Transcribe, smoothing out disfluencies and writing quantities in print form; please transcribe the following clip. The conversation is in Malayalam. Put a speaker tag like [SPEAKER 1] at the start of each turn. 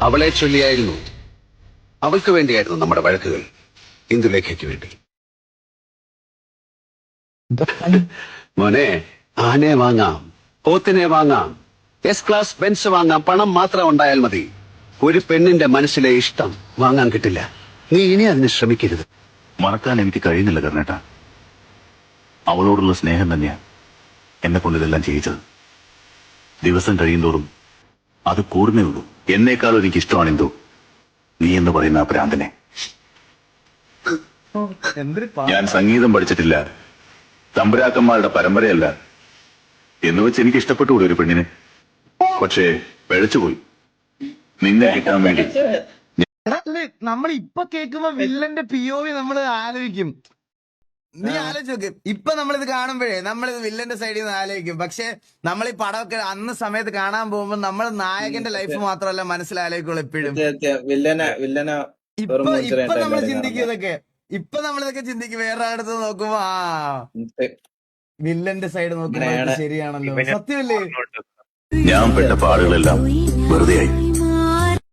[SPEAKER 1] അവളെ ചൊല്ലിയായിരുന്നു. അവൾക്ക് വേണ്ടിയായിരുന്നു നമ്മുടെ വഴക്കുകൾ, ഇന്ദുലേഖയ്ക്ക് വേണ്ടി. മോനെ, ആനയെ വാങ്ങാം, പോത്തിനെ വാങ്ങാം, എസ് ക്ലാസ് ബെൻസ് വാങ്ങാം, പണം മാത്രം ഉണ്ടായാൽ മതി. ഒരു പെണ്ണിന്റെ മനസ്സിലെ ഇഷ്ടം വാങ്ങാൻ കിട്ടില്ല. നീ ഇനി അതിന് ശ്രമിക്കരുത്.
[SPEAKER 2] മറക്കാൻ എനിക്ക് കഴിയുന്നില്ല കർണേട്ട. അവളോടുള്ള സ്നേഹം തന്നെയാ എന്നെ കൊണ്ട് ഇതെല്ലാം ചെയ്യിച്ചത്. ദിവസം കഴിയുന്തോറും അത് കൂടുന്നേ ഉള്ളൂ. എന്നേക്കാളും എനിക്ക് ഇഷ്ടമാണ് എന്തോ നീ എന്ന് പറയുന്ന ആ ഭ്രാന്തനെ. ഞാൻ സംഗീതം പഠിച്ചിട്ടില്ല, തമ്പുരാക്കന്മാരുടെ പരമ്പരയല്ല എന്ന് വെച്ച് എനിക്ക് ഇഷ്ടപ്പെട്ടുകൂടി ഒരു പെണ്ണിനെ. പക്ഷേ പിഴച്ചുപോയി നിന്നെ കിട്ടാൻ വേണ്ടി.
[SPEAKER 3] നമ്മൾ ഇപ്പൊ കേൾക്കുമ്പോ വില്ലന്റെ POV നമ്മൾ ആലോചിക്കും. നീ ആലോചിച്ച് നോക്ക്, ഇപ്പൊ നമ്മളിത് കാണുമ്പോഴേ നമ്മളിത് വില്ലന്റെ സൈഡിൽ നിന്ന് ആലോചിക്കും. പക്ഷെ നമ്മൾ ഈ പടമൊക്കെ അന്ന് സമയത്ത് കാണാൻ പോകുമ്പോ നമ്മൾ നായകന്റെ ലൈഫ് മാത്രമല്ല മനസ്സിലാലോചിക്കുള്ളൂ എപ്പോഴും. ഇപ്പൊ നമ്മൾ ചിന്തിക്കും ഇതൊക്കെ. ഇപ്പൊ നമ്മളിതൊക്കെ ചിന്തിക്കും വേറെ അടുത്ത് നോക്കുമ്പോ വില്ലന്റെ സൈഡ് നോക്കുമ്പോ ശരിയാണല്ലോ, സത്യമല്ലേ?
[SPEAKER 2] ഞാൻ പെട്ട പാടുകളെല്ലാം വെറുതെയായി.